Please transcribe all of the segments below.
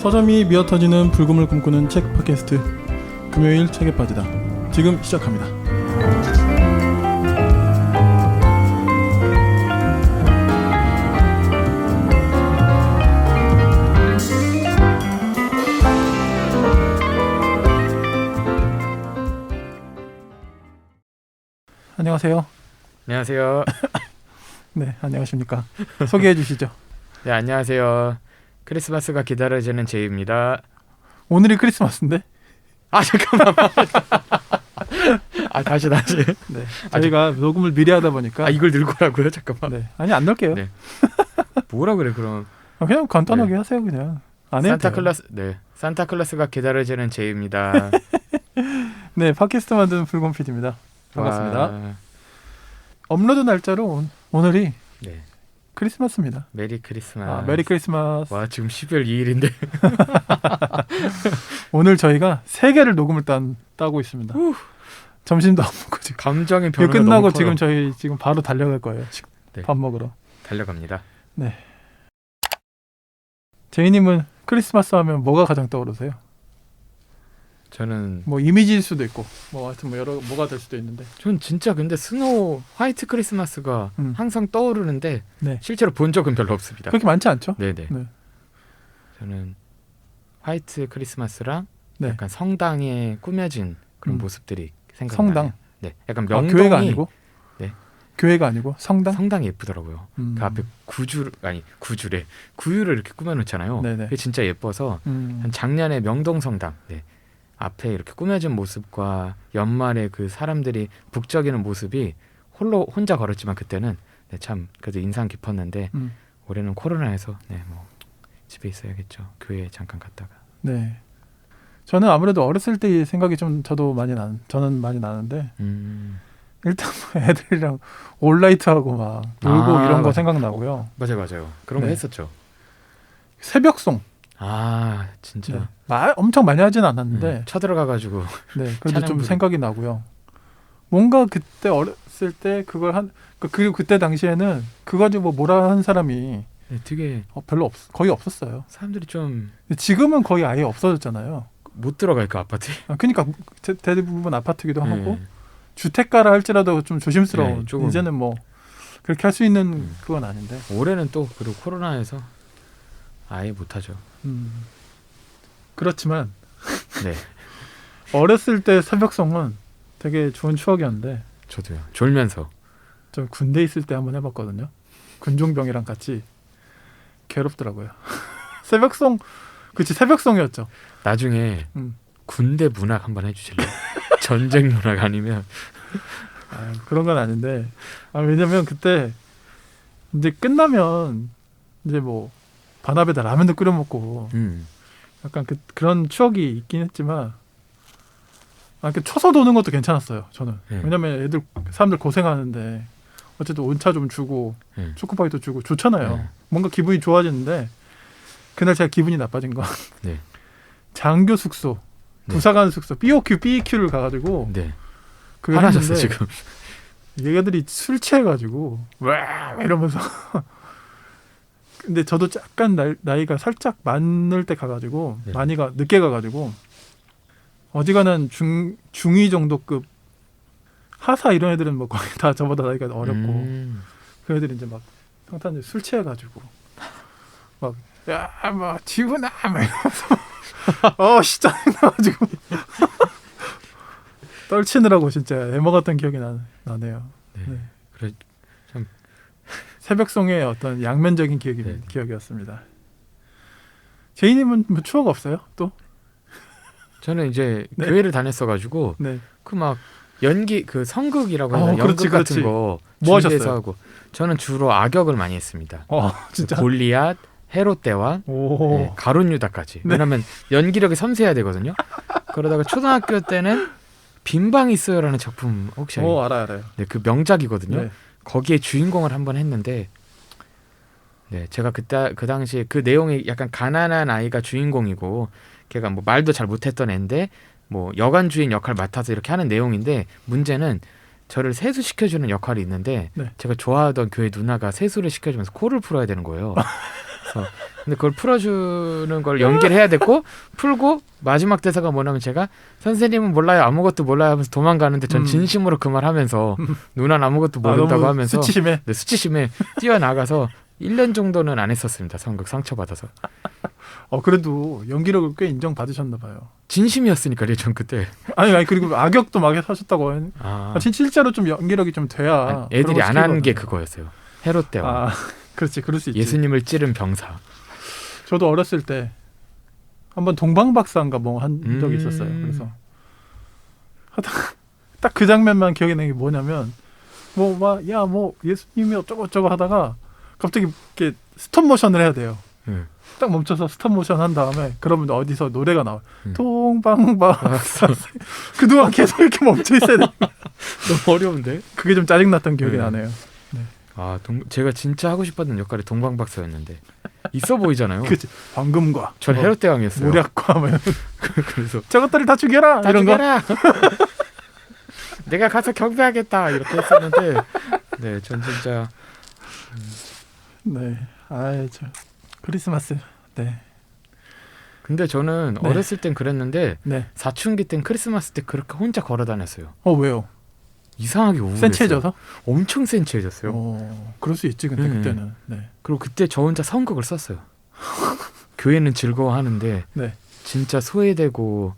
서점이 미어터지는 불금을 꿈꾸는 책 팟캐스트 금요일 책에 빠지다 지금 시작합니다. 안녕하세요. 안녕하세요. 네, 안녕하십니까. 소개해 주시죠. 네, 안녕하세요. 크리스마스가 기다려지는 제이입니다. 오늘이 크리스마스인데? 아, 잠깐만. 아, 다시. 네, 저희가 녹음을 미리 하다 보니까. 이걸 넣고라고요? 잠깐만. 네, 아니 안 넣을게요. 네. 뭐라 그래 그럼? 그냥 간단하게 하세요 그냥. 안 해도 산타클로스. 네, 산타클로스가 기다려지는 제이입니다. 네, 팟캐스트 만드는 불곰 PD입니다. 반갑습니다. 와. 업로드 날짜로 오늘이 네. 크리스마스입니다. 메리 크리스마스. 메리 크리스마스. 와, 지금 12월 2일인데. 오늘 저희가 3개를 녹음을 따고 있습니다. 점심도 안 먹고 지금. 감정의 이거 변화가 끝나고 너무 지금 커요. 저희 지금 바로 달려갈 거예요. 네. 밥 먹으러. 달려갑니다. 네. 제이님은 크리스마스 하면 뭐가 가장 떠오르세요? 저는 뭐 이미지일 수도 있고 뭐 하여튼 뭐 여러 뭐가 될 수도 있는데. 전 진짜 근데 스노우 화이트 크리스마스가 항상 떠오르는데 네. 실제로 본 적은 별로 없습니다. 그렇게 많지 않죠? 네네. 네. 저는 화이트 크리스마스랑 네. 약간 성당에 꾸며진 그런 모습들이 생각나요. 성당? 네, 약간 명동이 교회가 아니고? 네. 교회가 아니고 성당? 성당이 예쁘더라고요. 그 앞에 구유를 이렇게 꾸며놓잖아요. 네네. 그게 진짜 예뻐서 한 작년에 명동 성당 네. 앞에 이렇게 꾸며진 모습과 연말에 그 사람들이 북적이는 모습이 혼자 걸었지만 그때는 네, 참 그래도 인상 깊었는데 올해는 코로나에서 네, 뭐 집에 있어야겠죠. 교회에 잠깐 갔다가. 네. 저는 아무래도 어렸을 때 생각이 좀 저는 많이 나는데 일단 뭐 애들이랑 올라이트하고 막 놀고 이런 거 맞아. 생각나고요. 맞아요. 그런 거 네. 했었죠. 새벽송. 아 진짜. 네. 엄청 많이 하진 않았는데 쳐들어가가지고. 네, 그래도 좀 찬양부를. 생각이 나고요. 뭔가 그때 어렸을 때 그걸 그리고 그때 당시에는 그거 가지고 뭐라 하는 사람이 네, 되게 거의 없었어요. 사람들이 좀 근데 지금은 거의 아예 없어졌잖아요. 못 들어갈 그 아파트에. 그러니까 대부분 아파트기도 하고 네. 주택가라 할지라도 좀 조심스러운. 네, 조금. 이제는 뭐 그렇게 할 수 있는 그건 아닌데. 올해는 또 그리고 코로나에서 아예 못하죠. 그렇지만 네. 어렸을 때 새벽송은 되게 좋은 추억이었는데 저도요. 졸면서. 저 군대 있을 때 한번 해봤거든요. 군종병이랑 같이 괴롭더라고요. 새벽송, 그치 새벽송이었죠. 나중에 군대 문학 한번 해주실래요? 전쟁 문학 아니면 그런 건 아닌데 왜냐면 그때 이제 끝나면 이제 뭐 반합에다 라면도 끓여 먹고 약간 그런 추억이 있긴 했지만 쳐서 노는 것도 괜찮았어요. 저는. 왜냐면 사람들 고생하는데 어쨌든 온차 좀 주고 초코바이도 주고 좋잖아요. 뭔가 기분이 좋아지는데 그날 제가 기분이 나빠진 건 네. 장교 숙소, 부사관 숙소 BOQ를 가가지고 화나셨어 지금. 얘네들이 술 취해가지고 와 이러면서 근데 저도 약간 나이가 살짝 많을 때 가가지고 많이가 늦게 가가지고 어지간한 중2 정도급 하사 이런 애들은 뭐 거의 다 저보다 나이가 어렸고 그 애들이 이제 막 평탄에 술 취해가지고 막 야 뭐 지훈아 막 이러면서 진짜 나가지고 떨치느라고 진짜 애먹었던 기억이 나네요. 네. 그래 참 새벽송의 어떤 양면적인 기억이었습니다. 제이님은 뭐 추억 없어요? 또? 저는 이제 교회를 다녔어가지고 그 막 연기 그 성극이라고 해서 연극 같은 거 뭐 준비해서 하셨어요? 하고 저는 주로 악역을 많이 했습니다. 진짜? 골리앗, 헤롯 대왕, 가룟 유다까지. 왜냐면 연기력이 섬세해야 되거든요. 그러다가 초등학교 때는 빈방이 있어요라는 작품 혹시 알아요. 네, 그 명작이거든요. 네. 거기에 주인공을 한번 했는데 네, 제가 그때 그 당시에 그 내용이 약간 가난한 아이가 주인공이고 걔가 뭐 말도 잘 못했던 애인데 뭐 여관 주인 역할 맡아서 이렇게 하는 내용인데 문제는 저를 세수시켜주는 역할이 있는데 제가 좋아하던 교회 누나가 세수를 시켜주면서 코를 풀어야 되는 거예요. 근데 그걸 풀어주는 걸 연기를 해야 됐고 풀고 마지막 대사가 뭐냐면 제가 선생님은 몰라요 아무것도 몰라요 하면서 도망가는데 전 진심으로 그 말 하면서 누나는 아무것도 모른다고 하면서 수치심에 네, 수치심에 뛰어나가서 1년 정도는 안 했었습니다. 연극 상처받아서. 그래도 연기력을 꽤 인정받으셨나 봐요. 진심이었으니까요. 전 그때. 아니 그리고 악역도 막 하셨다고. 아. 실제로 좀 연기력이 좀 돼야. 아니, 애들이 안 하는 게 그거였어요. 헤롯 때와. 그렇지, 그럴 수 있지. 예수님을 찌른 병사. 저도 어렸을 때 한번 동방박사인가 뭐 한 적이 있었어요. 그래서 하다가 딱 그 장면만 기억에 나는 게 뭐냐면 뭐 예수님이 어쩌고 하다가 갑자기 이렇게 스톱 모션을 해야 돼요. 딱 멈춰서 스톱 모션 한 다음에 그러면 어디서 노래가 나와. 동방박사. 그동안 계속 이렇게 멈춰 있어야 돼. 너무 어려운데? 그게 좀 짜증났던 기억이 나네요. 네. 제가 진짜 하고 싶었던 역할이 동방박사였는데 있어 보이잖아요. 그치. 황금과. 전 헤롯 대왕이었어요. 모략과 뭐 그래서 저것들을 다 죽여라. 다 이런 죽여라. 내가 가서 경배하겠다 이렇게 했었는데, 네, 전 진짜. 네, 크리스마스. 네. 근데 저는 네. 어렸을 땐 그랬는데 네. 사춘기 땐 크리스마스 때 그렇게 혼자 걸어 다녔어요. 왜요? 이상하게 우울했어요. 센치해져서? 엄청 센치해졌어요. 그럴 수 있지 근데 그때는. 네. 그리고 그때 저 혼자 선곡을 썼어요. 교회는 즐거워하는데 네. 진짜 소외되고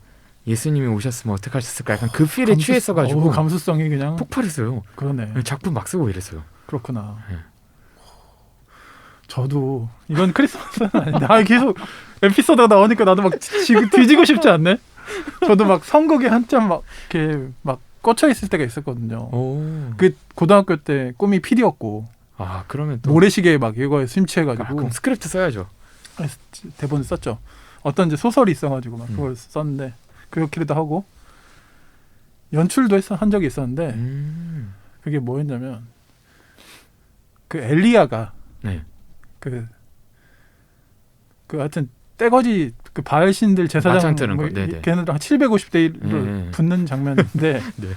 예수님이 오셨으면 어떡하셨을까 약간 그 필에 취했어가지고 감수성이 그냥 폭발했어요. 그러네. 작품 막 쓰고 이랬어요. 그렇구나. 네. 저도 이건 크리스마스는 아닌데 계속 에피소드가 나오니까 나도 막 뒤지고 싶지 않네. 저도 막 선곡에 한참 막 이렇게 막 꽂혀 있을 때가 있었거든요. 그 고등학교 때 꿈이 PD였고. 그러면 또 모래시계 막 이거에 심취해가지고. 그럼 스크립트 써야죠. 대본을 썼죠. 어떤 이제 소설이 있어가지고 막 그걸 썼는데 그렇기도 하고 연출도 한 적이 있었는데 그게 뭐였냐면 그 엘리야가 네. 그 하여튼 떼거지 그 바알신들 제사장 걔네들 한 750대 1로 붙는 장면인데 네.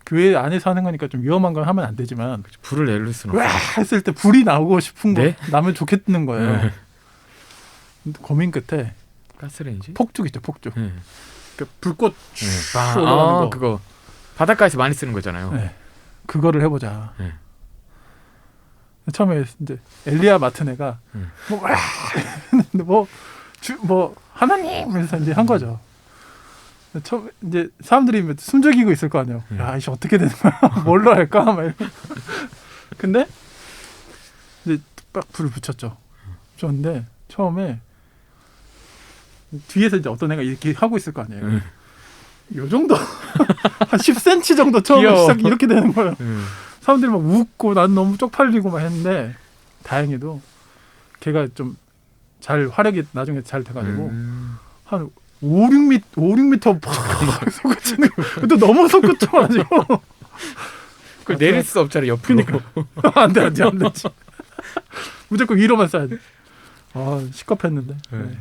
교회 안에서 하는 거니까 좀 위험한 건 하면 안 되지만 불을 내릴 수는 없어요. 했을 때 불이 나오고 싶은 거 나면 좋겠는 거예요. 네. 고민 끝에 가스레인지? 폭죽 있죠, 폭죽. 그 불꽃 올라가는 거. 그거 바닷가에서 많이 쓰는 거잖아요. 네. 그거를 해보자. 처음에 이제 엘리야 맡은 애가 뭐 하나님 그래서 이제 한 거죠. 처음 이제 사람들이 숨죽이고 있을 거 아니에요. 야, 이씨 어떻게 되는 거야? 뭘로 할까? 막 이러고. 근데 이제 딱 불을 붙였죠. 붙였는데 처음에 뒤에서 이제 어떤 애가 이렇게 하고 있을 거 아니에요. 요 정도 한 10cm 정도 처음에 시작 이렇게 되는 거예요. 사람들이 막 웃고 난 너무 쪽팔리고 막 했는데 다행히도 걔가 좀 잘 화력이 나중에 잘 돼가지고 한 5-6m 막 솟구치는 또 너무 솟구쳐가지고 그걸 내릴 수 없잖아요. 옆으로. 안 되지 무조건 위로만 쏴야 돼. 시겁했는데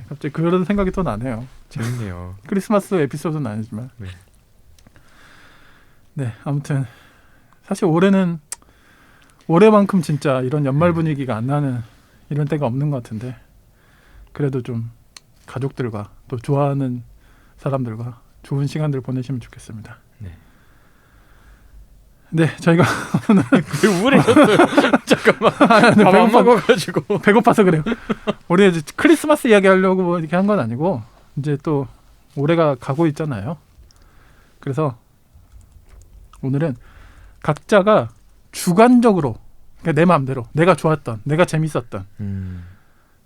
갑자기 그런 생각이 또 나네요. 재밌네요. 크리스마스 에피소드는 아니지만 네 아무튼 사실 올해만큼 진짜 이런 연말 분위기가 안 나는 이런 때가 없는 것 같은데 그래도 좀 가족들과 또 좋아하는 사람들과 좋은 시간들 보내시면 좋겠습니다. 네, 저희가 오늘 왜 우울해졌어요? 잠깐만. 밥 안 먹어가지고 배고파서 그래요. 우리 이제 크리스마스 이야기하려고 뭐 이렇게 한 건 아니고 이제 또 올해가 가고 있잖아요. 그래서 오늘은 각자가 주관적으로 그러니까 내 마음대로 내가 좋았던, 내가 재밌었던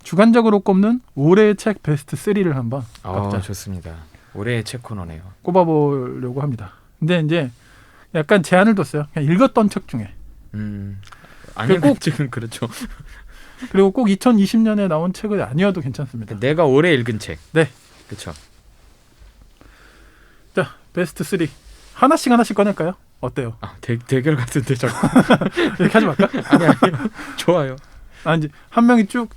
주관적으로 꼽는 올해의 책 베스트 3를 한번 각자 좋습니다. 올해의 책 코너네요. 꼽아보려고 합니다. 근데 이제 약간 제한을 뒀어요. 그냥 읽었던 책 중에. 아니면 지금 그렇죠. 그리고 꼭 2020년에 나온 책은 아니어도 괜찮습니다. 내가 올해 읽은 책. 네, 그렇죠. 자, 베스트 3 하나씩 꺼낼까요? 어때요? 대결 같은데 자꾸. 이렇게 하지 말까? 아니 좋아요. 이제 한 명이 쭉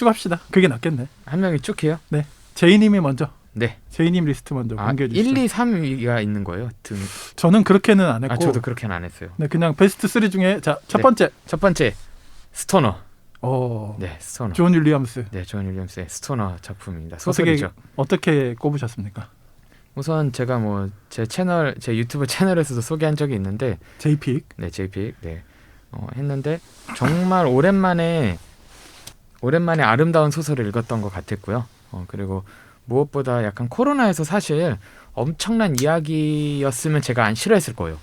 합시다. 그게 낫겠네. 한 명이 쭉 해요? 네, 제이님이 먼저. 네. 제이님 리스트 먼저 공개해 주시죠. 1, 2, 3위가 있는 거예요? 저는 그렇게는 안 했고. 저도 그렇게는 안 했어요. 네, 그냥 베스트 3 중에 첫 번째 스토너. 네, 스토너. 존 윌리엄스. 네, 존 윌리엄스의 스토너 작품입니다. 소설이죠. 어떻게 꼽으셨습니까? 우선 제가 뭐 제 유튜브 채널에서도 소개한 적이 있는데 JPEG. 네, JPEG. 네. 했는데 정말 오랜만에 아름다운 소설을 읽었던 것 같았고요. 그리고 무엇보다 약간 코로나에서 사실 엄청난 이야기였으면 제가 안 싫어했을 거예요.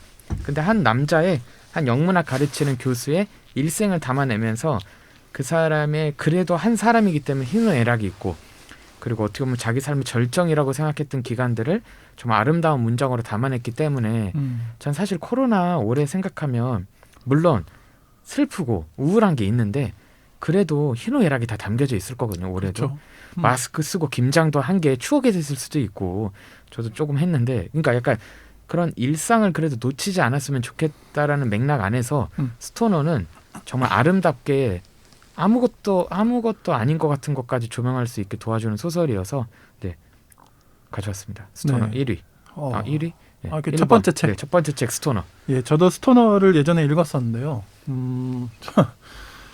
근데 한 영문학 가르치는 교수의 일생을 담아내면서 그 사람의 그래도 한 사람이기 때문에 희노애락이 있고 그리고 어떻게 보면 자기 삶의 절정이라고 생각했던 기간들을 정말 아름다운 문장으로 담아냈기 때문에 전 사실 코로나 올해 생각하면 물론 슬프고 우울한 게 있는데 그래도 희노애락이 다 담겨져 있을 거거든요. 올해도. 그렇죠. 마스크 쓰고 김장도 한 게 추억이 됐을 수도 있고 저도 조금 했는데 그러니까 약간 그런 일상을 그래도 놓치지 않았으면 좋겠다라는 맥락 안에서 스토너는 정말 아름답게 아무것도 아닌 것 같은 것까지 조명할 수 있게 도와주는 소설이어서 네 가져왔습니다. 스토너 네. 1위. 1위? 네, 그 첫 번째 책. 네, 첫 번째 책 스토너. 예, 저도 스토너를 예전에 읽었었는데요.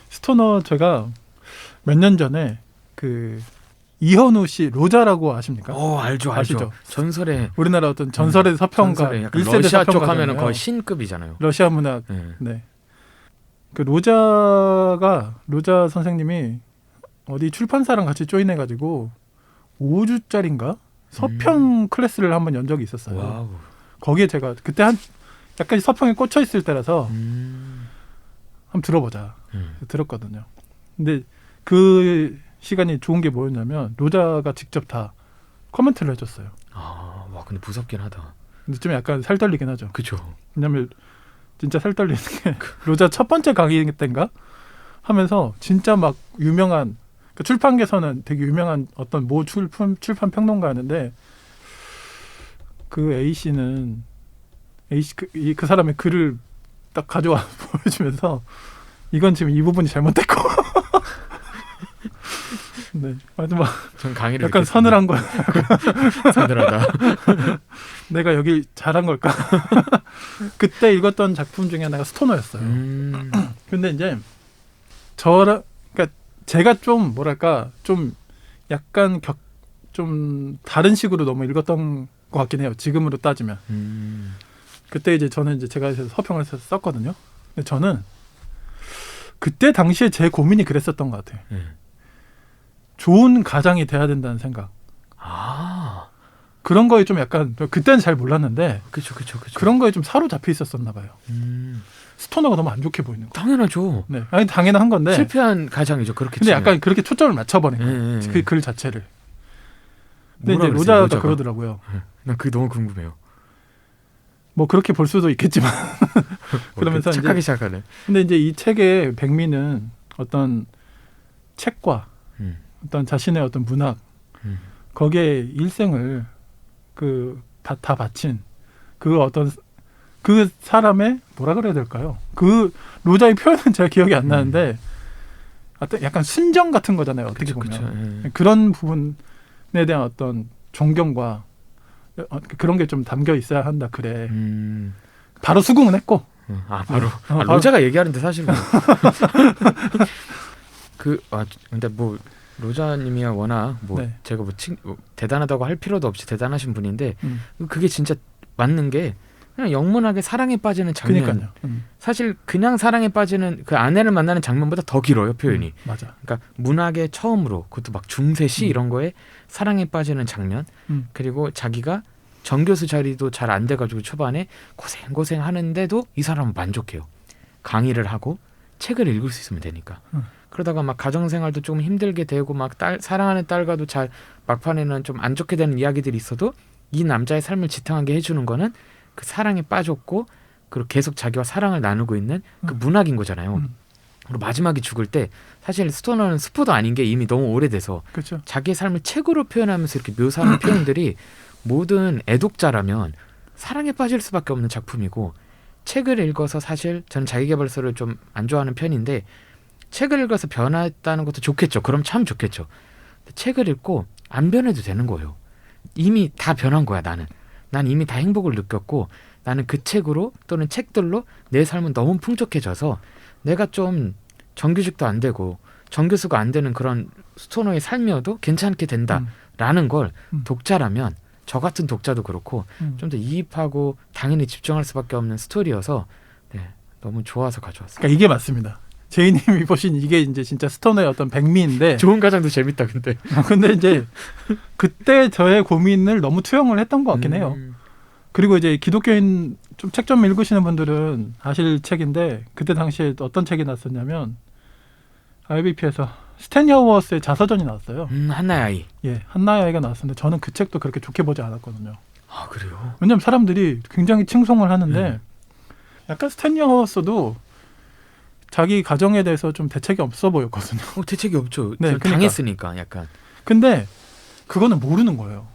스토너 제가 몇 년 전에 그 이현우 씨 로자라고 아십니까? 알죠. 아시죠? 전설의 우리나라 어떤 전설의 서평가, 전설의 약간 1세대 러시아 쪽 서평가잖아요. 하면은 거의 신급이잖아요. 러시아 문학. 네. 그 로자 선생님이 어디 출판사랑 같이 조인해가지고 5주짜리인가 서평 클래스를 한번 연 적이 있었어요. 와우. 거기에 제가 그때 약간 서평에 꽂혀 있을 때라서 한번 들어보자. 들었거든요. 근데 그 시간이 좋은 게 뭐였냐면 로자가 직접 다 코멘트를 해줬어요. 와 근데 무섭긴 하다. 근데 좀 약간 살 떨리긴 하죠. 그죠. 왜냐면 진짜 살 떨리는 게 로자 첫 번째 강의 때인가 하면서 진짜 막 유명한 그 출판계에서는 되게 유명한 어떤 모 출판 평론가였는데 그 A씨는 그 사람의 글을 딱 가져와 보여주면서 이건 지금 이 부분이 잘못됐고 네 마지막 전 강의를 약간 듣겠습니다. 서늘한 거야. 서늘하다. 내가 여기 잘한 걸까? 그때 읽었던 작품 중에 하나가 스토너였어요. 근데 이제 그러니까 제가 좀 뭐랄까 좀 약간 좀 다른 식으로 너무 읽었던 것 같긴 해요. 지금으로 따지면. 그때 이제 저는 이제 제가 서평을 썼거든요. 근데 저는 그때 당시에 제 고민이 그랬었던 것 같아요. 좋은 가장이 돼야 된다는 생각. 그런 거에 좀 약간 그때는 잘 몰랐는데 그쵸. 그런 거에 좀 사로잡혀 있었었나 봐요. 스토너가 너무 안 좋게 보이는 거. 당연하죠. 네, 아니 당연한 건데. 실패한 가장이죠. 그렇게. 근데 약간 그렇게 초점을 맞춰버린 거예요. 그 글 자체를. 근데 이제 로자가 그러더라고요. 난 그게 너무 궁금해요. 뭐 그렇게 볼 수도 있겠지만 그러면서 착하게 시작하네. 근데 이제 이 책의 백미는 어떤 책과 어떤 자신의 어떤 문학 거기에 일생을 다 바친 그 어떤 그 사람의 뭐라 그래야 될까요? 그 로자의 표현은 제가 기억이 안 나는데 약간 순정 같은 거잖아요. 어떻게 보면 그런 부분에 대한 어떤 존경과 그런 게 좀 담겨 있어야 한다 그래. 바로 수긍은 했고. 바로. 로자가 얘기하는데 사실은 근데 뭐 로자님이야 워낙 네. 제가 대단하다고 할 필요도 없이 대단하신 분인데 그게 진짜 맞는 게 그냥 영문학의 사랑에 빠지는 장면. 그러니까요. 사실 그냥 사랑에 빠지는 그 아내를 만나는 장면보다 더 길어요 표현이. 맞아. 그러니까 문학의 처음으로 그것도 막 중세 시 이런 거에 사랑에 빠지는 장면. 그리고 자기가 정교수 자리도 잘 안 돼가지고 초반에 고생 하는데도 이 사람은 만족해요. 강의를 하고 책을 읽을 수 있으면 되니까. 그러다가 막 가정생활도 조금 힘들게 되고 막 사랑하는 딸과도 잘 막판에는 좀 안 좋게 되는 이야기들이 있어도 이 남자의 삶을 지탱하게 해주는 거는 그 사랑에 빠졌고 그리고 계속 자기와 사랑을 나누고 있는 그 문학인 거잖아요. 그리고 마지막에 죽을 때 사실 스토너는 스포도 아닌 게 이미 너무 오래돼서 그렇죠. 자기의 삶을 책으로 표현하면서 이렇게 묘사하는 표현들이 모든 애독자라면 사랑에 빠질 수밖에 없는 작품이고 책을 읽어서 사실 저는 자기계발서를 좀 안 좋아하는 편인데 책을 읽어서 변했다는 것도 좋겠죠. 그럼 참 좋겠죠. 책을 읽고 안 변해도 되는 거예요. 이미 다 변한 거야 나는. 난 이미 다 행복을 느꼈고 나는 그 책으로 또는 책들로 내 삶은 너무 풍족해져서 내가 좀 정규직도 안 되고 정교수가 안 되는 그런 스토너의 삶이어도 괜찮게 된다라는 걸 독자라면 저 같은 독자도 그렇고 좀 더 이입하고 당연히 집중할 수밖에 없는 스토리여서 네, 너무 좋아서 가져왔어요. 그러니까 이게 맞습니다. 제이님이 보신 이게 이제 진짜 스토너의 어떤 백미인데 좋은 가장도 재밌다 근데. 근데 이제 그때 저의 고민을 너무 투영을 했던 것 같긴 해요. 그리고 이제 기독교인 좀 책 좀 읽으시는 분들은 아실 책인데 그때 당시에 어떤 책이 났었냐면 IBP에서 스탠리 하워스의 자서전이 나왔어요. 한나의 아이. 예, 한나의 아이가 나왔었는데 저는 그 책도 그렇게 좋게 보지 않았거든요. 아 그래요? 왜냐면 사람들이 굉장히 칭송을 하는데 약간 스탠리 하워스도 자기 가정에 대해서 좀 대책이 없어 보였거든요. 대책이 없죠. 네, 그러니까. 당했으니까 약간. 근데 그거는 모르는 거예요.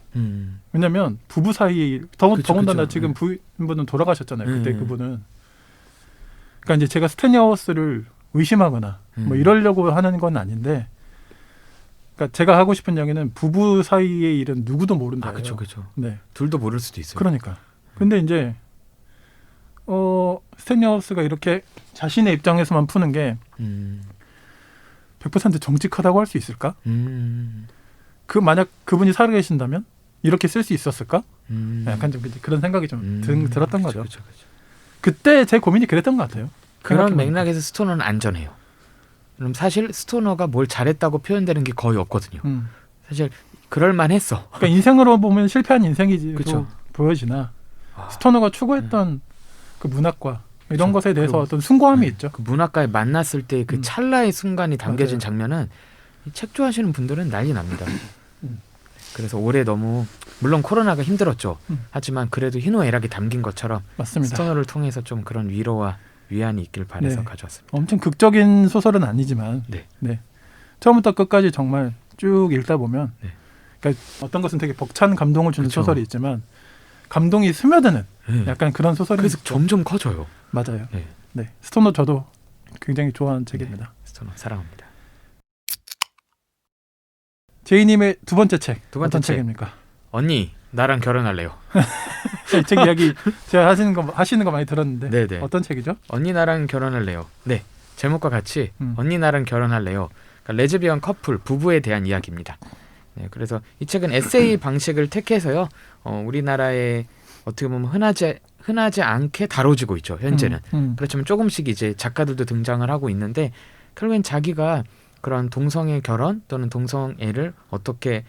왜냐면 부부 사이 더군다나 그쵸. 지금 부인분은 돌아가셨잖아요. 그때 그분은. 그러니까 이제 제가 스탠리 하워스를 의심하거나 뭐 이러려고 하는 건 아닌데, 그러니까 제가 하고 싶은 이야기는 부부 사이의 일은 누구도 모른다. 아 그렇죠. 네. 둘도 모를 수도 있어요. 그러니까. 근데 이제 스탠리 하워스가 이렇게 자신의 입장에서만 푸는 게 100% 정직하다고 할 수 있을까? 만약 그분이 살아계신다면 이렇게 쓸 수 있었을까? 약간 좀 그런 생각이 좀 들었던 거죠. 그쵸. 그때 제 고민이 그랬던 것 같아요. 그런 맥락에서 스토너는 안전해요. 그럼 사실 스토너가 뭘 잘했다고 표현되는 게 거의 없거든요. 사실 그럴만했어. 그러니까 인생으로 보면 실패한 인생이지 그쵸. 보여지나 스토너가 추구했던 그 문학과 이런 것에 대해서 어떤 숭고함이 있죠. 그 문학가에 만났을 때 그 찰나의 순간이 담겨진 맞아요. 장면은 이 책 좋아하시는 분들은 난리 납니다. 그래서 올해 너무 물론 코로나가 힘들었죠. 하지만 그래도 희노애락이 담긴 것처럼 맞습니다. 스토너를 통해서 좀 그런 위로와 위안이 있길 바라서 네. 가져왔습니다. 엄청 극적인 소설은 아니지만 네. 처음부터 끝까지 정말 쭉 읽다 보면 그러니까 어떤 것은 되게 벅찬 감동을 주는 그쵸. 소설이 있지만 감동이 스며드는 약간 그런 소설이 그래서 있죠. 점점 커져요. 맞아요. 네. 네. 스토너 저도 굉장히 좋아하는 책입니다. 스토너 사랑합니다. 제이님의 두 번째 책 두 번째 어떤 책. 책입니까? 언니 나랑 결혼할래요. 이 책 이야기 제가 하시는 거 많이 들었는데 네네. 어떤 책이죠? 언니 나랑 결혼할래요. 네. 제목과 같이 언니 나랑 결혼할래요. 그러니까 레즈비언 커플 부부에 대한 이야기입니다. 네, 그래서 이 책은 에세이 방식을 택해서요. 우리나라에 어떻게 보면 흔하지 않게 다뤄지고 있죠. 현재는. 그렇지만 조금씩 이제 작가들도 등장을 하고 있는데 결국엔 자기가 그런 동성애 결혼 또는 동성애를 어떻게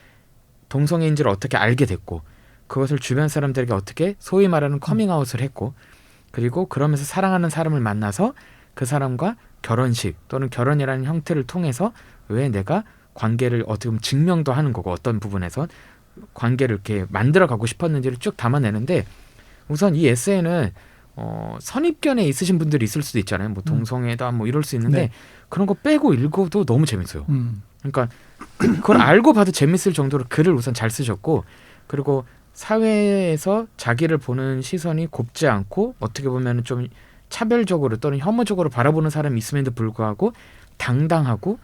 동성애인지를 어떻게 알게 됐고 그것을 주변 사람들에게 어떻게 소위 말하는 커밍아웃을 했고 그리고 그러면서 사랑하는 사람을 만나서 그 사람과 결혼식 또는 결혼이라는 형태를 통해서 왜 내가 관계를 어떻게 보면 증명도 하는 거고 어떤 부분에서 관계를 이렇게 만들어가고 싶었는지를 쭉 담아내는데 우선 이 에세이는 선입견에 있으신 분들이 있을 수도 있잖아요. 뭐 동성애다 뭐 이럴 수 있는데 그런 거 빼고 읽어도 너무 재밌어요. 그러니까 그걸 알고 봐도 재밌을 정도로 글을 우선 잘 쓰셨고 그리고 사회에서 자기를 보는 시선이 곱지 않고 어떻게 보면 좀 차별적으로 또는 혐오적으로 바라보는 사람이 있음에도 불구하고 당당하고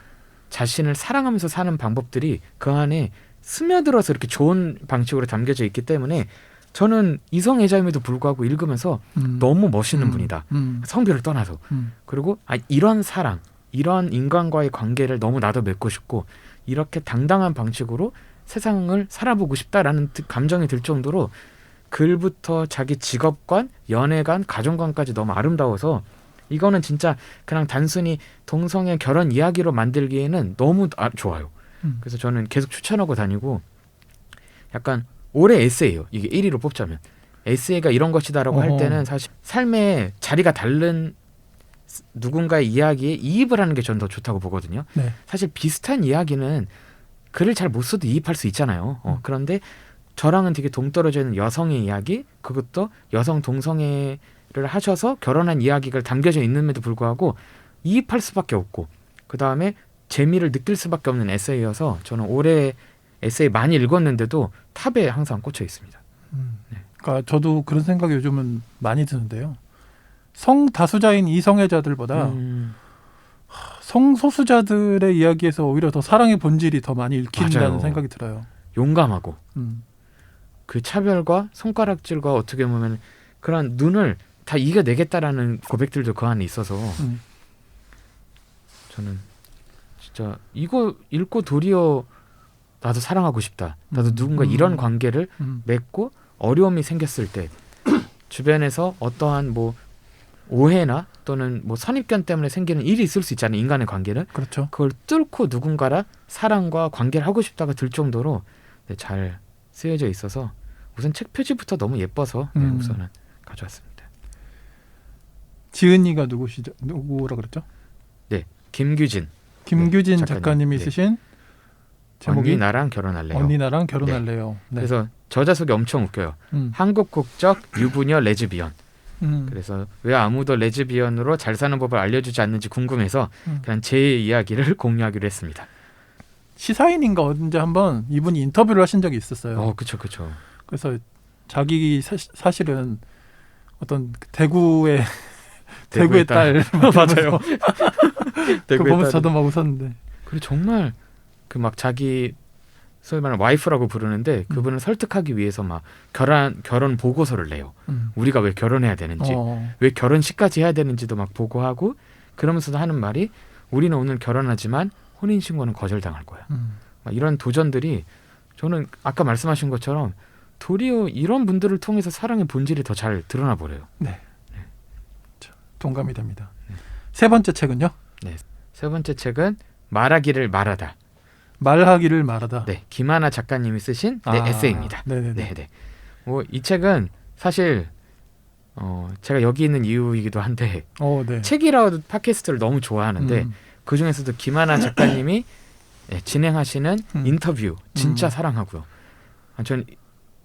자신을 사랑하면서 사는 방법들이 그 안에 스며들어서 이렇게 좋은 방식으로 담겨져 있기 때문에 저는 이성애자임에도 불구하고 읽으면서 너무 멋있는 분이다. 성별을 떠나서. 그리고 이런 사랑, 이런 인간과의 관계를 너무 나도 맺고 싶고 이렇게 당당한 방식으로 세상을 살아보고 싶다라는 감정이 들 정도로 글부터 자기 직업관, 연애관, 가정관까지 너무 아름다워서 이거는 진짜 그냥 단순히 동성애 결혼 이야기로 만들기에는 너무 좋아요. 그래서 저는 계속 추천하고 다니고 약간 올해 에세이예요. 이게 1위로 뽑자면. 에세이가 이런 것이다라고 할 때는 사실 삶의 자리가 다른 누군가의 이야기에 이입을 하는 게 저는 더 좋다고 보거든요. 네. 사실 비슷한 이야기는 글을 잘 못 써도 이입할 수 있잖아요. 그런데 저랑은 되게 동떨어져 있는 여성의 이야기, 그것도 여성 동성애를 하셔서 결혼한 이야기가 담겨져 있는데도 불구하고 이입할 수밖에 없고 그 다음에 재미를 느낄 수밖에 없는 에세이여서 저는 올해 에세이 많이 읽었는데도 탑에 항상 꽂혀 있습니다. 그러니까 저도 그런 생각이 요즘은 많이 드는데요. 성다수자인 이성애자들보다 성소수자들의 이야기에서 오히려 더 사랑의 본질이 더 많이 읽힌다는 맞아요. 생각이 들어요. 용감하고 그 차별과 손가락질과 어떻게 보면 그런 눈을 다 이겨내겠다라는 고백들도 그 안에 있어서 저는 진짜 이거 읽고 도리어 나도 사랑하고 싶다. 나도 누군가 이런 관계를 맺고 어려움이 생겼을 때 주변에서 어떠한 뭐 오해나 또는 뭐 선입견 때문에 생기는 일이 있을 수 있잖아요. 인간의 관계는. 그렇죠. 그걸 뚫고 누군가랑 사랑과 관계를 하고 싶다가 들 정도로 네, 잘 쓰여져 있어서 우선 책 표지부터 너무 예뻐서 네, 우선은 가져왔습니다. 지은이가 누구라 그랬죠? 네, 김규진 네, 작가님. 작가님이 네. 쓰신 제목이 언니 나랑 결혼할래요. 언니 나랑 결혼할래요. 네. 그래서 저자 소개 엄청 웃겨요. 한국 국적 유부녀 레즈비언. 그래서 왜 아무도 레즈비언으로 잘 사는 법을 알려주지 않는지 궁금해서 그냥 제 이야기를 공유하기로 했습니다. 시사인인가 언제 한번 이분이 인터뷰를 하신 적이 있었어요. 그렇죠. 그래서 자기 사실은 어떤 대구의 딸 맞아요. 그거 보면서 저도 막 웃었는데. 그리고 정말 그 막 자기 소위 말하는 와이프라고 부르는데 그분을 설득하기 위해서 막 결혼 보고서를 내요. 우리가 왜 결혼해야 되는지, 왜 결혼식까지 해야 되는지도 막 보고하고 그러면서도 하는 말이 우리는 오늘 결혼하지만 혼인신고는 거절당할 거야. 막 이런 도전들이 저는 아까 말씀하신 것처럼 도리어 이런 분들을 통해서 사랑의 본질이 더 잘 드러나 버려요. 네. 동감이 됩니다. 세 번째 책은요? 네. 세 번째 책은 말하기를 말하다. 말하기를 말하다. 네, 김하나 작가님이 쓰신 에세이입니다. 네네네. 뭐 이 책은 사실 제가 여기 있는 이유이기도 한데 네. 책이라도 팟캐스트를 너무 좋아하는데 그 중에서도 김하나 작가님이 진행하시는 인터뷰 진짜 사랑하고요. 저는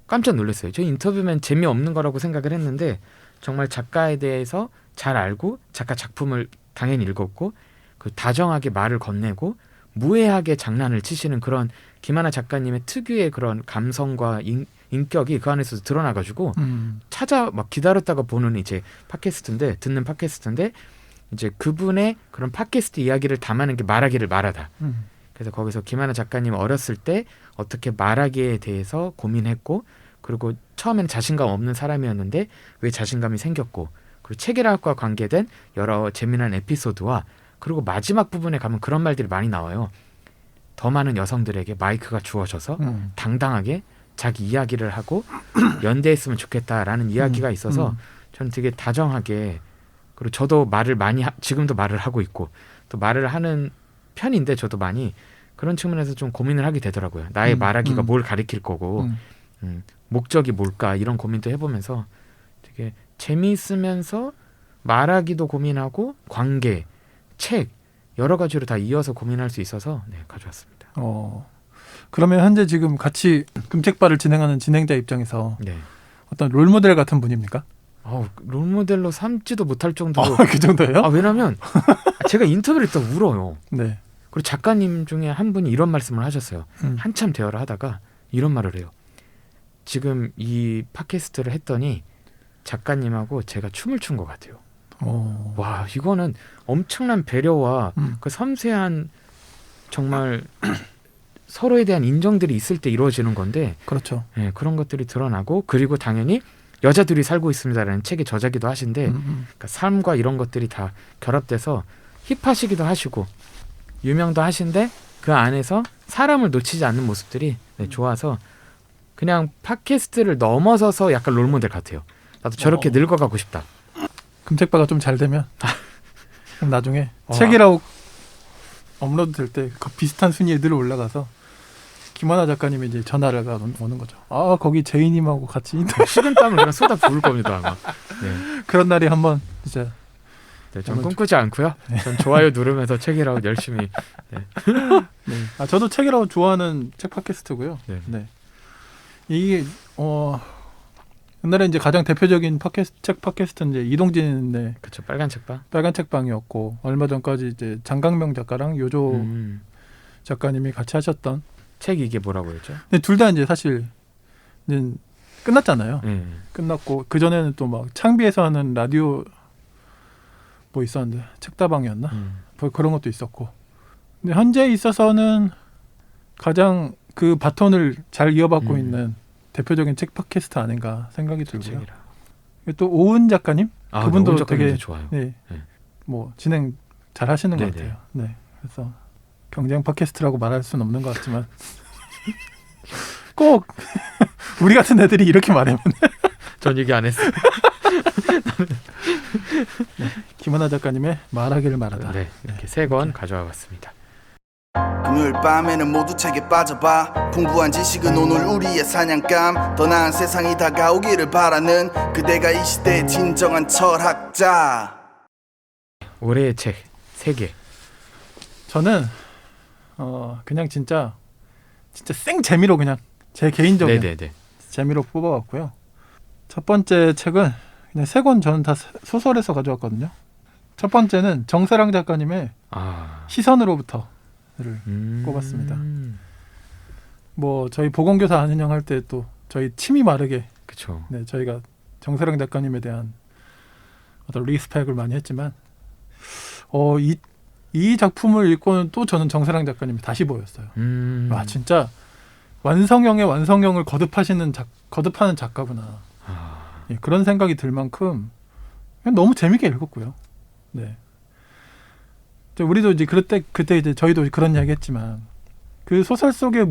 깜짝 놀랐어요. 저 인터뷰면 재미없는 거라고 생각을 했는데 정말 작가에 대해서 잘 알고 작가 작품을 당연히 읽었고 그 다정하게 말을 건네고 무해하게 장난을 치시는 그런 김하나 작가님의 특유의 그런 감성과 인격이 그 안에서 드러나가지고 찾아 막 기다렸다가 보는 이제 팟캐스트인데 듣는 팟캐스트인데 이제 그분의 그런 팟캐스트 이야기를 담아낸 게 말하기를 말하다. 그래서 거기서 김하나 작가님 어렸을 때 어떻게 말하기에 대해서 고민했고 그리고 처음에는 자신감 없는 사람이었는데 왜 자신감이 생겼고 그리고 책이라과 관계된 여러 재미난 에피소드와 그리고 마지막 부분에 가면 그런 말들이 많이 나와요. 더 많은 여성들에게 마이크가 주어져서 당당하게 자기 이야기를 하고 연대했으면 좋겠다라는 이야기가 있어서 저는 되게 다정하게 그리고 저도 말을 많이 지금도 말을 하고 있고 또 말을 하는 편인데 저도 많이 그런 측면에서 좀 고민을 하게 되더라고요. 나의 말하기가 뭘 가리킬 거고 목적이 뭘까 이런 고민도 해보면서 되게 재미있으면서 말하기도 고민하고 관계 책 여러 가지로 다 이어서 고민할 수 있어서 가져왔습니다. 그러면 현재 지금 같이 금책바를 진행하는 진행자 입장에서 어떤 롤모델 같은 분입니까? 롤모델로 삼지도 못할 정도로 그 정도예요? 왜냐하면 제가 인터뷰를 했다 울어요. 네. 그리고 작가님 중에 한 분이 이런 말씀을 하셨어요. 한참 대화를 하다가 이런 말을 해요. 지금 이 팟캐스트를 했더니 작가님하고 제가 춤을 춘 것 같아요. 와 이거는 엄청난 배려와 그 섬세한 정말 서로에 대한 인정들이 있을 때 이루어지는 건데 그렇죠. 그런 것들이 드러나고 그리고 당연히 여자들이 살고 있습니다라는 책의 저자기도 하신데 그러니까 삶과 이런 것들이 다 결합돼서 힙하시기도 하시고 유명도 하신데 그 안에서 사람을 놓치지 않는 모습들이 좋아서 그냥 팟캐스트를 넘어서서 약간 롤모델 같아요. 나도 저렇게 늙어가고 싶다. 금책바가 좀 잘 되면 그럼 나중에 책이라고 업로드 될 때 그 비슷한 순위에 늘 올라가서 김하나 작가님이 이제 전화를 오는 거죠. 거기 제이님하고 같이 식은땀을 그냥 쏟아 부을 겁니다 아마. 그런 날이 한번 진짜. 전 꿈꾸지 않고요. 전 좋아요 누르면서 책이라고 열심히. 저도 책이라고 좋아하는 책 팟캐스트고요. 네. 이게 옛날에 이제 가장 대표적인 책 팟캐스트는 이제 이동진의 그렇죠. 빨간 책방이었고 얼마 전까지 이제 장강명 작가랑 요조 작가님이 같이 하셨던 책 이게 뭐라고 했죠? 근데 둘 다 이제 사실 이제 끝났잖아요. 끝났고 그 전에는 또 막 창비에서 하는 라디오 뭐 있었는데 책다방이었나? 뭐 그런 것도 있었고. 근데 현재 있어서는 가장 그 바톤을 잘 이어받고 있는 대표적인 책 팟캐스트 아닌가 생각이 들고요. 또 오은 작가님 그분도 되게 좋아요. 뭐 진행 잘 하시는 것 같아요. 네, 그래서 경쟁 팟캐스트라고 말할 수는 없는 것 같지만 꼭 우리 같은 애들이 이렇게 말하면 전 얘기 안 했어요. 김하나 작가님의 말하기를 말하다. 네, 이렇게 3권 가져와 봤습니다. 금요일 밤에는 모두 책에 빠져봐. 풍부한 지식은 오늘 우리의 사냥감. 더 나은 세상이 다가오기를 바라는 그대가 이 시대의 진정한 철학자. 올해의 책 3개. 저는 그냥 진짜 생 재미로 그냥 제 개인적인 네네네. 재미로 뽑아왔고요. 첫 번째 책은 그냥 3권 저는 다 소설에서 가져왔거든요. 첫 번째는 정세랑 작가님의 시선으로부터를 꼽았습니다. 뭐 저희 보건교사 안은영 할 때 또 저희 침이 마르게 그쵸. 네, 저희가 정세랑 작가님에 대한 어떤 리스펙을 많이 했지만 이 작품을 읽고는 또 저는 정세랑 작가님이 다시 보였어요. 와 진짜 완성형의 완성형을 거듭하는 작가구나. 예, 그런 생각이 들 만큼 그냥 너무 재밌게 읽었고요. 네. 우리도 이제 그때 이제 저희도 그런 이야기했지만 그 소설 속의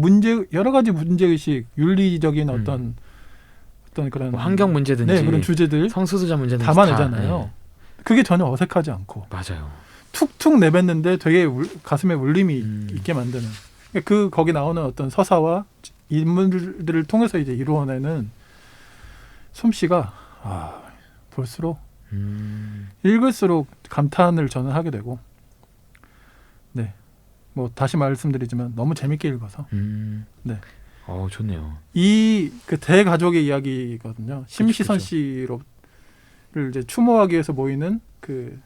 여러 가지 문제 의식, 윤리적인 어떤 그런 뭐 환경 문제든지 네, 그런 주제들 성소수자 문제든지 담아내잖아요. 네. 그게 전혀 어색하지 않고 맞아요. 툭툭 내뱉는데 되게 가슴에 울림이 있게 만드는 거기 나오는 어떤 서사와 인물들을 통해서 이제 이루어내는 솜씨가 볼수록 읽을수록 감탄을 저는 하게 되고 네. 뭐 다시 말씀드리지만 너무 재밌게 읽어서 네. 좋네요. 이 그 대가족의 이야기거든요. 심시선 그쵸. 씨를 이제 추모하기 위해서 모이는 그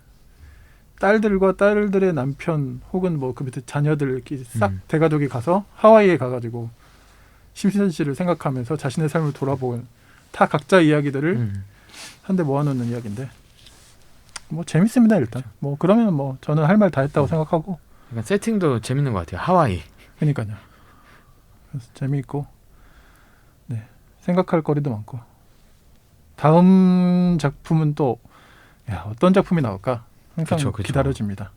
딸들과 딸들의 남편 혹은 뭐 그 밑에 자녀들 이렇게 싹 대가족이 가서 하와이에 가가지고 심시선 씨를 생각하면서 자신의 삶을 돌아보는 다 각자 이야기들을 한데 모아놓는 이야기인데 뭐 재밌습니다 일단. 뭐 그러면 뭐 저는 할 말 다 했다고 생각하고. 그러니까 세팅도 재밌는 것 같아요. 하와이. 그러니까요. 그래서 재미있고 네 생각할 거리도 많고 다음 작품은 또 어떤 작품이 나올까 항상 그쵸. 기다려집니다.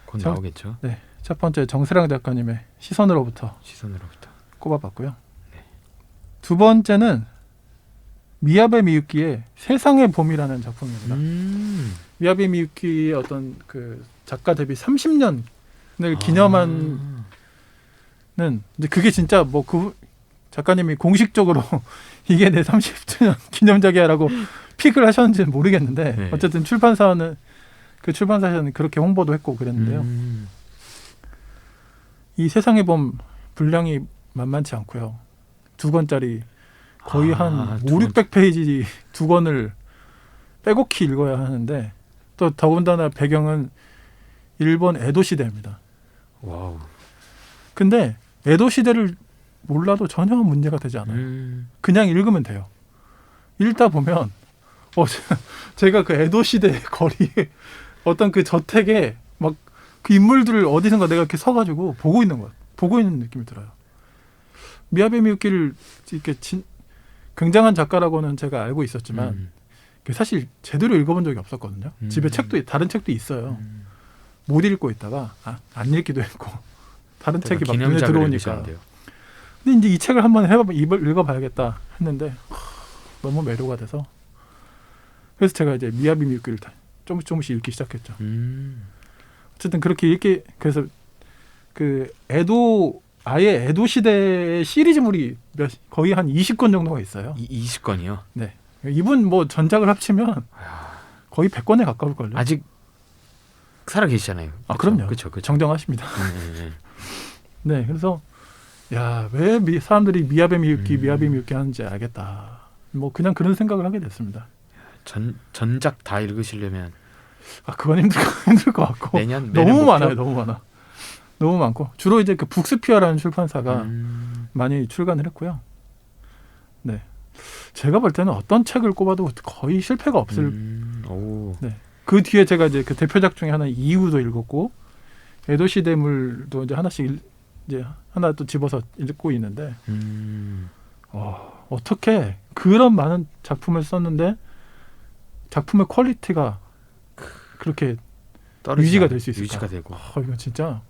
곧 나오겠죠. 네, 첫 번째 정세랑 작가님의 시선으로부터 꼽아봤고요. 네. 두 번째는 미야베 미유키의 세상의 봄이라는 작품입니다. 미야베 미유키의 어떤 그 작가 데뷔 30년을 기념하는 이제 그게 진짜 뭐 그 작가님이 공식적으로 이게 내 30주년 기념작이야라고 픽을 하셨는지는 모르겠는데 네. 어쨌든 출판사는 그렇게 홍보도 했고 그랬는데요. 이 세상의 봄 분량이 만만치 않고요. 2권짜리 거의 한 500-600페이지 2권을 빼곡히 읽어야 하는데 또 더군다나 배경은 일본 에도 시대입니다. 와우. 근데 에도 시대를 몰라도 전혀 문제가 되지 않아요. 그냥 읽으면 돼요. 읽다 보면 제가 그 에도 시대의 거리에 어떤 그 저택에 막 그 인물들을 어디선가 내가 이렇게 서가지고 보고 있는 느낌이 들어요. 미야베 미유키를 이렇게 굉장한 작가라고는 제가 알고 있었지만 사실 제대로 읽어본 적이 없었거든요. 집에 다른 책도 있어요. 못 읽고 있다가 안 읽기도 했고 다른 책이 막 눈에 들어오니까. 근데 이제 이 책을 한번 읽어봐야겠다 했는데 너무 매료가 돼서 그래서 제가 이제 미야베 미유키를 조금씩 읽기 시작했죠. 어쨌든 그렇게 그래서 그 아예 에도 시대의 시리즈물이 거의 한 20권 정도가 있어요. 20권이요? 네. 이분 뭐 전작을 합치면 거의 100권에 가까울걸요. 아직 살아 계시잖아요. 그럼요. 그렇죠. 정정하십니다. 네. 그래서 왜 사람들이 미야베 미유키 하는지 알겠다. 뭐 그냥 그런 생각을 하게 됐습니다. 전작 다 읽으시려면 그건 힘들 것 같고 내년 너무 목표? 많아요. 너무 많고 주로 이제 그 북스피어라는 출판사가 많이 출간을 했고요. 네, 제가 볼 때는 어떤 책을 꼽아도 거의 실패가 없을. 네, 그 뒤에 제가 이제 그 대표작 중에 하나 이유도 읽었고 에도 시대물도 이제 하나씩 이제 하나 또 집어서 읽고 있는데 어떻게 그런 많은 작품을 썼는데 작품의 퀄리티가 그렇게 유지가 될 수 있을까? 유지가 되고. 이거 진짜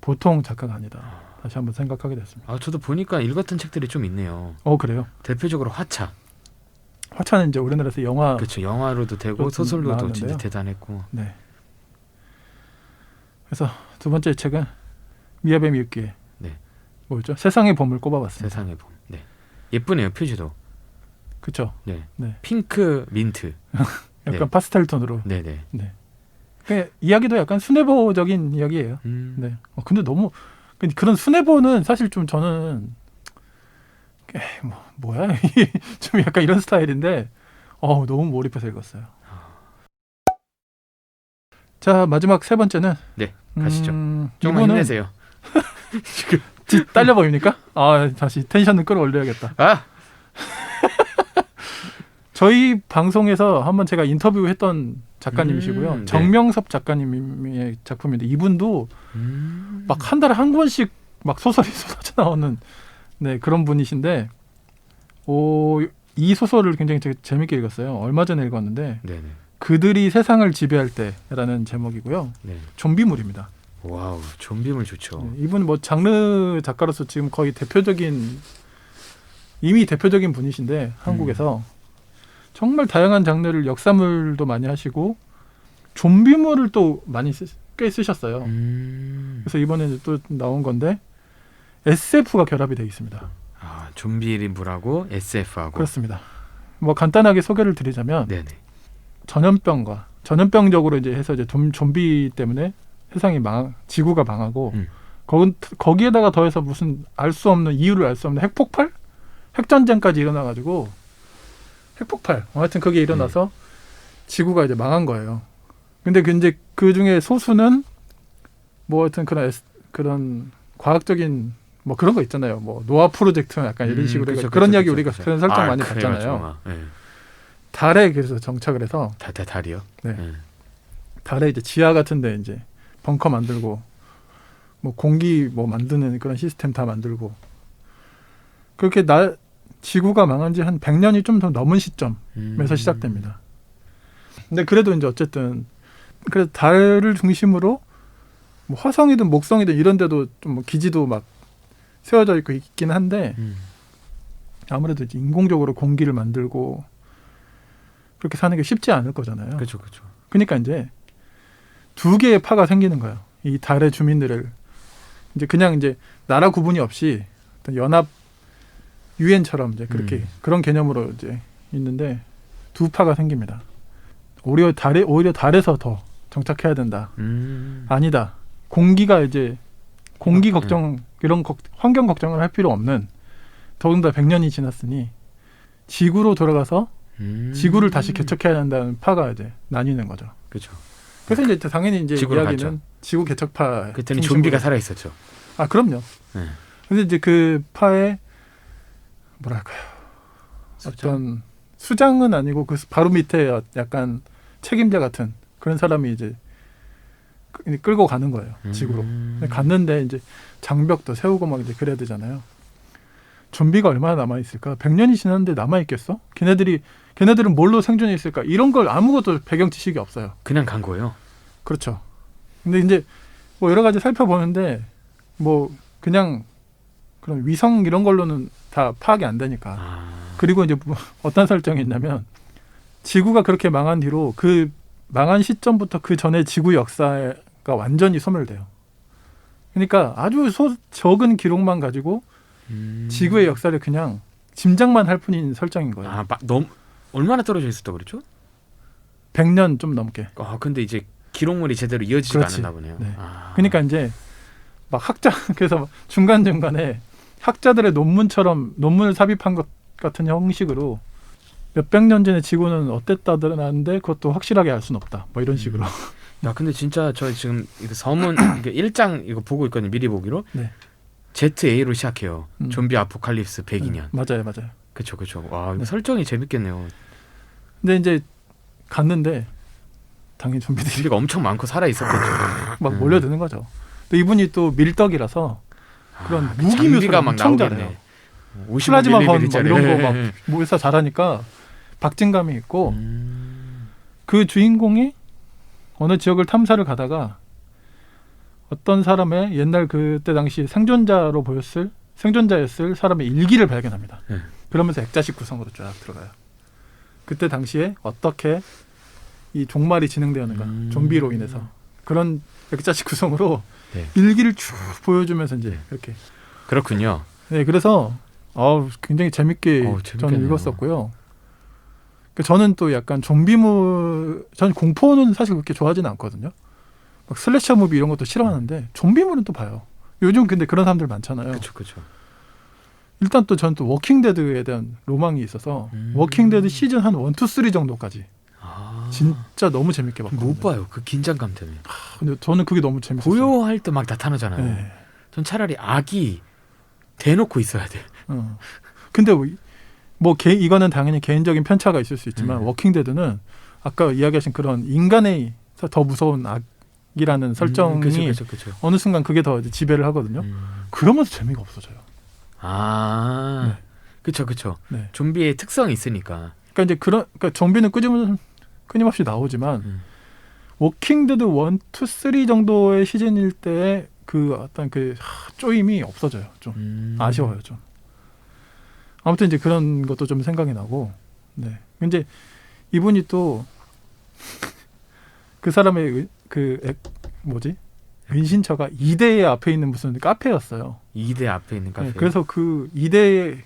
보통 작가가 아니다. 다시 한번 생각하게 됐습니다. 아, 저도 보니까 읽었던 책들이 좀 있네요. 그래요? 대표적으로 화차. 화차는 이제 우리나라에서 영화 그렇죠. 영화로도 되고 소설로도 나왔는데요. 진짜 대단했고. 네. 그래서 두 번째 책은 미야베 미유키의 네. 뭐였죠? 세상의 봄을 꼽아봤습니다. 세상의 봄. 네. 예쁘네요, 표지도. 그렇죠. 네. 네. 핑크 민트. 약간 네. 파스텔 톤으로. 네네. 네. 그 이야기도 약간 순애보적인 이야기예요. 네. 근데 너무 그런 순애보는 사실 좀 저는 뭐야 좀 약간 이런 스타일인데 너무 몰입해서 읽었어요. 자, 마지막 세 번째는 네. 가시죠. 좀만 이거는 힘내세요. 지금 딸려 보입니까? 다시 텐션을 끌어올려야겠다. 저희 방송에서 한번 제가 인터뷰했던 작가님이시고요. 네. 정명섭 작가님의 작품인데 이분도 막 한 달에 한 권씩 막 소설이 쏟아져 나오는 그런 분이신데 이 소설을 굉장히 재밌게 읽었어요. 얼마 전에 읽었는데 네네. 그들이 세상을 지배할 때라는 제목이고요. 네. 좀비물입니다. 와우, 좀비물 좋죠. 이분 뭐 장르 작가로서 지금 거의 이미 대표적인 분이신데 한국에서 정말 다양한 장르를 역사물도 많이 하시고 좀비물을 또 꽤 쓰셨어요. 그래서 이번에 이제 또 나온 건데 SF가 결합이 되어 있습니다. 좀비물하고 SF하고. 그렇습니다. 뭐 간단하게 소개를 드리자면 네네. 전염병적으로 이제 해서 이제 좀비 때문에 세상이 지구가 망하고 거기에다가 더해서 무슨 이유를 알 수 없는 핵폭발? 핵전쟁까지 일어나가지고 핵폭발. 하여튼 그게 일어나서 지구가 이제 망한 거예요. 근데 이제 그 중에 소수는 뭐 하여튼 그런 과학적인 뭐 그런 거 있잖아요. 뭐 노아 프로젝트 약간 이런 식으로 그런 이야기 우리가 그런 설정 많이 봤잖아요. 네. 달에 그래서 정착을 해서 달이요? 네. 달에 이제 지하 같은데 이제 벙커 만들고 뭐 공기 뭐 만드는 그런 시스템 다 만들고 그렇게 지구가 망한 지 한 100년이 좀 더 넘은 시점에서 시작됩니다. 근데 그래도 이제 어쨌든 그래서 달을 중심으로 뭐 화성이든 목성이든 이런 데도 좀 뭐 기지도 막 세워져 있긴 한데 아무래도 이제 인공적으로 공기를 만들고 그렇게 사는 게 쉽지 않을 거잖아요. 그렇죠. 그러니까 이제 두 개의 파가 생기는 거예요. 이 달의 주민들을 이제 그냥 이제 나라 구분이 없이 어떤 연합 유엔처럼 이제 그렇게 그런 개념으로 이제 있는데 두 파가 생깁니다. 오히려 달에서 더 정착해야 된다. 아니다. 공기가 이제 공기 걱정 이런 환경 걱정을 할 필요 없는 더군다나 100년이 지났으니 지구로 돌아가서 지구를 다시 개척해야 한다는 파가 이제 나뉘는 거죠. 그렇죠. 그래서 이제 당연히 이제 이야기는 갔죠. 지구 개척파. 그때는 좀비가 살아 있었죠. 그럼요. 네. 근데 이제 그 파의 뭐랄까요? 어떤 수장은 아니고 그 바로 밑에 약간 책임자 같은 그런 사람이 이제 끌고 가는 거예요. 지구로. 갔는데 이제 장벽도 세우고 막 이제 그래야 되잖아요. 좀비가 얼마나 남아 있을까? 100년이 지났는데 남아 있겠어? 걔네들은 뭘로 생존해 있을까? 이런 걸 아무것도 배경 지식이 없어요. 그냥 간 거예요. 그렇죠. 근데 이제 뭐 여러 가지 살펴보는데 뭐 그냥 그런 위성 이런 걸로는 다 파악이 안 되니까. 그리고 이제 어떤 설정이 있냐면 지구가 그렇게 망한 뒤로 그 망한 시점부터 그 전에 지구 역사가 완전히 소멸돼요. 그러니까 아주 적은 기록만 가지고 지구의 역사를 그냥 짐작만 할 뿐인 설정인 거예요. 얼마나 떨어져 있었다고 그랬죠? 100년 좀 넘게. 근데 이제 기록물이 제대로 이어지지가 않았나 보네요. 네. 그러니까 이제 막 그래서 중간중간에 학자들의 논문을 삽입한 것 같은 형식으로 몇백 년 전에 지구는 어땠다는데 그것도 확실하게 알 수는 없다. 뭐 이런 식으로. 근데 진짜 저 지금 이거 서문 이게 1장 이거 보고 있거든요. 미리 보기로. 네. ZA로 시작해요. 좀비 아포칼립스 102년. 맞아요. 그렇죠. 와, 이거 설정이 재밌겠네요. 근데 이제 갔는데 당연히 좀비가 엄청 많고 살아 있었겠죠. 막 몰려드는 거죠. 또 이분이 또 밀떡이라서 그런 무기 묘사가 엄청 잘해요. 플라즈마 건 이런 거 막 묘사 잘하니까 박진감이 있고 그 주인공이 어느 지역을 탐사를 가다가 어떤 사람의 옛날 그때 당시 생존자였을 사람의 일기를 발견합니다. 네. 그러면서 액자식 구성으로 쫙 들어가요. 그때 당시에 어떻게 이 종말이 진행되었는가, 좀비로 인해서 그런 액자식 구성으로 네. 일기를 쭉 보여주면서 이제 이렇게. 그렇군요. 네, 그래서 굉장히 재밌게 저는 재밌겠네요. 읽었었고요. 저는 또 약간 저는 공포는 사실 그렇게 좋아하지는 않거든요. 막 슬래셔 무비 이런 것도 싫어하는데 좀비물은 또 봐요. 요즘 근데 그런 사람들 많잖아요. 그렇죠. 일단 또 저는 또 워킹데드에 대한 로망이 있어서 워킹데드 시즌 한 1, 2, 3 정도까지 진짜 너무 재밌게 봤거든요. 못 봐요. 그 긴장감 때문에. 근데 저는 그게 너무 재밌었어요. 고요할 때 막 나타나잖아요. 네. 전 차라리 악이 대놓고 있어야 돼. 근데 이거는 당연히 개인적인 편차가 있을 수 있지만 워킹데드는 아까 이야기하신 그런 인간의 더 무서운 악이라는 설정이 그쵸. 어느 순간 그게 더 이제 지배를 하거든요. 그러면서 재미가 없어져요. 네. 그쵸. 네. 좀비의 특성이 있으니까. 그러니까 이제 그러니까 좀비는 끊임없이 나오지만 워킹데드 1, 2, 3 정도의 시즌일 때 그 어떤 그 쪼임이 없어져요. 좀 아쉬워요. 좀. 아무튼 이제 그런 것도 좀 생각이 나고. 네. 이제 이분이 또 그 사람의 은신처가 이대 앞에 있는 무슨 카페였어요. 이대 앞에 있는 카페. 네, 그래서 그 이대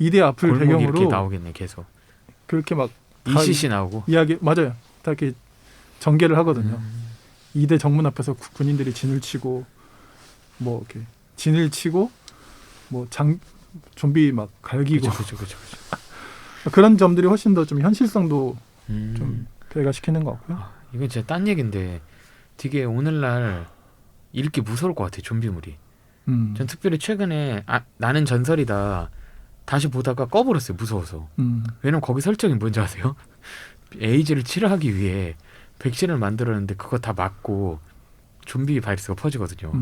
앞을 골목이 배경으로 이렇게 나오겠네 계속. 그렇게 막 이시시 나오고. 이야기 맞아요. 다 이렇게 전개를 하거든요. 이대 정문 앞에서 군인들이 진을 치고 이렇게 진을 치고 좀비 막 갈기고 그쵸. 그런 점들이 훨씬 더 좀 현실성도 좀 배가시키는 것 같고요. 이건 진짜 딴 얘기인데 되게 오늘날 읽기 무서울 것 같아요. 좀비물이. 전 특별히 최근에 나는 전설이다 다시 보다가 꺼버렸어요. 무서워서. 왜냐면 거기 설정이 뭔지 아세요? 에이즈를 치료하기 위해 백신을 만들었는데 그거 다 맞고 좀비 바이러스가 퍼지거든요.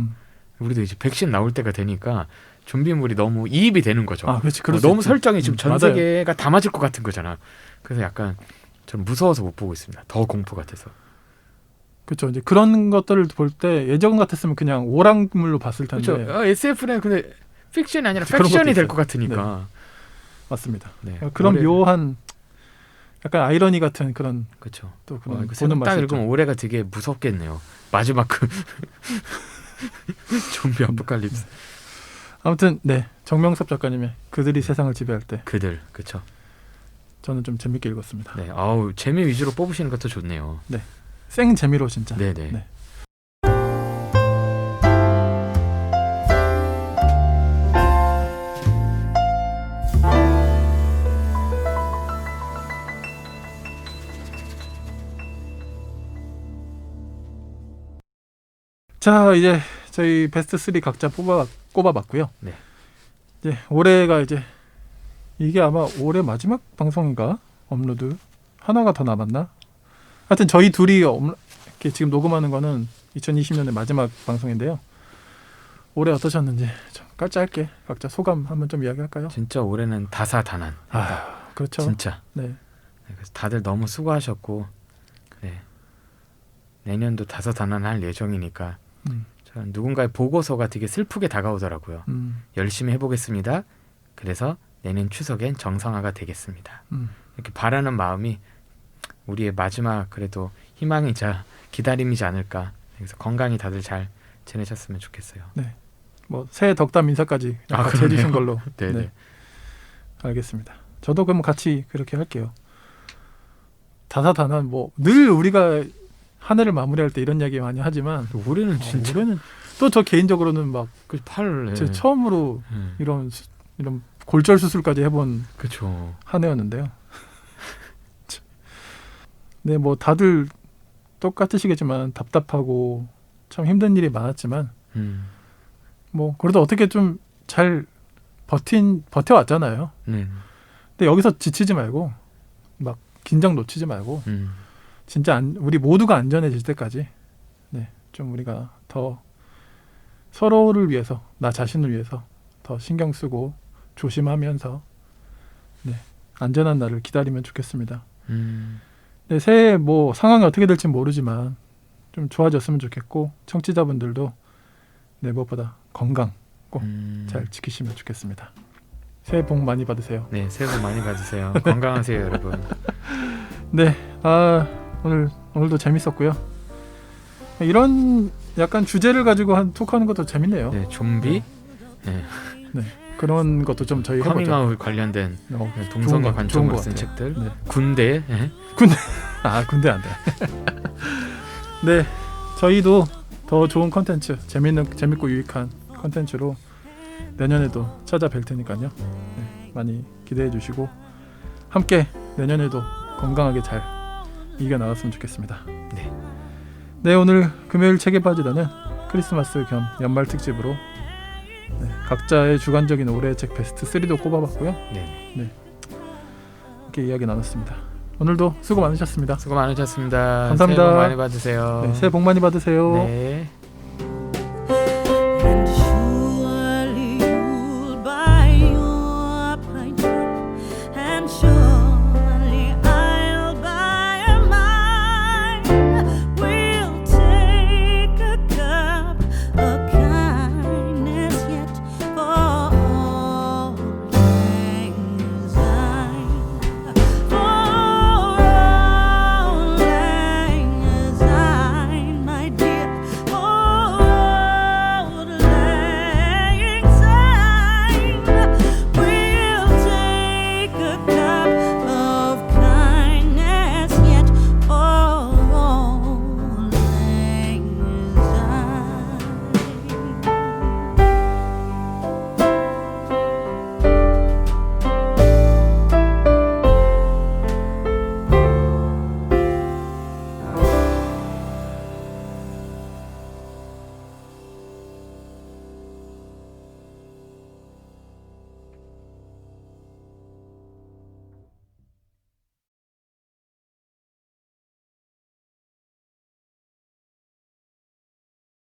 우리도 이제 백신 나올 때가 되니까 좀비물이 너무 이입이 되는 거죠. 그렇지. 너무 설정이 지금 전 맞아요. 세계가 다 맞을 것 같은 거잖아. 그래서 약간 좀 무서워서 못 보고 있습니다. 더 공포 같아서. 그렇죠. 이제 그런 것들을 볼 때 예전 같았으면 그냥 오락물로 봤을 텐데. 그렇죠. SF는 근데 픽션이 아니라 그런 팩션이 것도 될 있어요. 것 같으니까. 맞습니다. 네. 그런 묘한 약간 아이러니 같은 그런 그렇죠. 또 그런 이거 보는 딱 맛이 읽으면 있죠. 올해가 되게 무섭겠네요. 마지막 그 좀비 아포칼립스. 아무튼 네, 정명섭 작가님의 그들이 세상을 지배할 때 그들 그렇죠. 저는 좀 재밌게 읽었습니다. 네, 아우 재미 위주로 뽑으시는 것도 좋네요. 생 재미로 진짜. 네네. 네. 자, 이제 저희 베스트 3 각자 꼽아봤고요. 네. 이제 올해가 이게 아마 올해 마지막 방송인가? 업로드 하나가 더 남았나? 하여튼 저희 둘이 이렇게 지금 녹음하는 거는 2020년의 마지막 방송인데요. 올해 어떠셨는지 좀 짧게 각자 소감 한번 좀 이야기할까요? 진짜 올해는 다사다난. 그렇죠. 진짜. 네. 그래서 다들 너무 수고하셨고, 네. 내년도 다사다난할 예정이니까 저는 누군가의 보고서가 되게 슬프게 다가오더라고요. 열심히 해보겠습니다. 그래서 내년 추석엔 정상화가 되겠습니다. 이렇게 바라는 마음이 우리의 마지막 그래도 희망이자 기다림이지 않을까. 그래서 건강히 다들 잘 지내셨으면 좋겠어요. 네. 새해 덕담 인사까지 같이 해주신 걸로. 네네. 네. 알겠습니다. 저도 그럼 같이 그렇게 할게요. 다사다난 늘 우리가 한 해를 마무리할 때 이런 이야기 많이 하지만 올해는 진짜 올해는 또 저 개인적으로는 그 팔. 제 처음으로 이런 골절 수술까지 해본 그렇죠. 한 해였는데요. 네, 다들 똑같으시겠지만 답답하고 참 힘든 일이 많았지만 그래도 어떻게 좀 잘 버텨왔잖아요. 근데 여기서 지치지 말고 막 긴장 놓치지 말고 진짜 우리 모두가 안전해질 때까지 좀 우리가 더 서로를 위해서 나 자신을 위해서 더 신경 쓰고 조심하면서 안전한 날을 기다리면 좋겠습니다. 새해 상황이 어떻게 될지 모르지만 좀 좋아졌으면 좋겠고 청취자분들도 네, 무엇보다 건강 꼭 잘 지키시면 좋겠습니다. 새해 복 많이 받으세요. 네, 새해 복 많이 받으세요. 건강하세요, 여러분. 네, 오늘도 재밌었고요. 이런 약간 주제를 가지고 한 토크하는 것도 재밌네요. 네, 좀비, 네, 네, 그런 것도 좀 저희 해보죠. 커밍아웃 관련된 동성애 관점으로 쓴 책들, 네. 군대, 군대 안 돼. 네, 저희도 더 좋은 컨텐츠, 재밌고 유익한 컨텐츠로 내년에도 찾아뵐 테니까요. 네, 많이 기대해 주시고 함께 내년에도 건강하게 잘 이겨나갔으면 좋겠습니다. 네. 네, 오늘 금요일 책에 빠지다는 크리스마스 겸 연말 특집으로 각자의 주관적인 올해의 책 베스트 3도 꼽아봤고요. 네. 이렇게 이야기 나눴습니다. 오늘도 수고 많으셨습니다. 수고 많으셨습니다. 감사합니다. 새해 복 많이 받으세요. 네, 새해 복 많이 받으세요. 네.